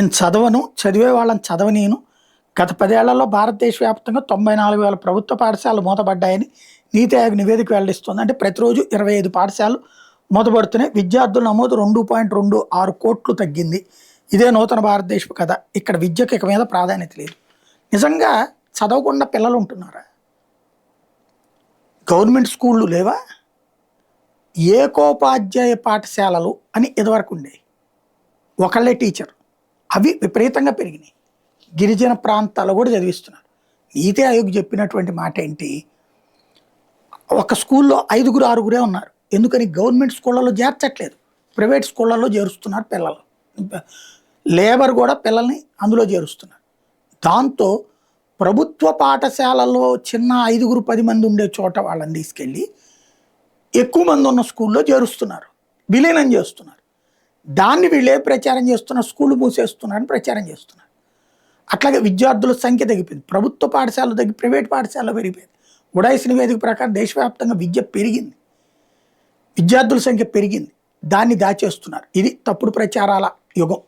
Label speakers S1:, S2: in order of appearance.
S1: నేను చదవను, చదివే వాళ్ళని చదవనీయను. గత 10 ఏళ్లలో భారతదేశ వ్యాప్తంగా 94,000 ప్రభుత్వ పాఠశాలలు మూతపడ్డాయని నీతి ఆయోగ్ నివేదిక వెల్లడిస్తోంది. అంటే ప్రతిరోజు 25 పాఠశాలలు మూతపడుతున్నాయి. విద్యార్థుల నమోదు 2.26 కోట్లు తగ్గింది. ఇదే నూతన భారతదేశపు కథ. ఇక్కడ విద్యకు ఇక మీద ప్రాధాన్యత లేదు. నిజంగా చదవకుండా పిల్లలు ఉంటున్నారా? గవర్నమెంట్ స్కూళ్ళు లేవా? ఏకోపాధ్యాయ పాఠశాలలు అని ఇదివరకు ఉండేవి, ఒకళ్ళే టీచర్. అవి విపరీతంగా పెరిగినాయి. గిరిజన ప్రాంతాల్లో కూడా చదివిస్తున్నారు. నీతి ఆయోగ్ చెప్పినటువంటి మాట ఏంటి? ఒక స్కూల్లో 5గురు 6గురే ఉన్నారు. ఎందుకని? గవర్నమెంట్ స్కూళ్ళలో చేర్చట్లేదు, ప్రైవేట్ స్కూళ్ళల్లో చేరుస్తున్నారు పిల్లలు. లేబర్ కూడా పిల్లల్ని అందులో చేరుస్తున్నారు. దాంతో ప్రభుత్వ పాఠశాలలో చిన్న 5గురు 10 మంది ఉండే చోట వాళ్ళని తీసుకెళ్ళి ఎక్కువ మంది ఉన్న స్కూల్లో చేరుస్తున్నారు, విలీనం చేస్తున్నారు. దాన్ని వీళ్ళే ప్రచారం చేస్తున్నారు, స్కూళ్ళు మూసేస్తున్నారని ప్రచారం చేస్తున్నారు. అట్లాగే విద్యార్థుల సంఖ్య తగ్గిపోయింది. ప్రభుత్వ పాఠశాలలు తగ్గి ప్రైవేట్ పాఠశాలలో పెరిగిపోయింది. ఉడాయిస్ నివేదిక ప్రకారం దేశవ్యాప్తంగా విద్య పెరిగింది, విద్యార్థుల సంఖ్య పెరిగింది. దాన్ని దాచేస్తున్నారు. ఇది తప్పుడు ప్రచారాల యుగం.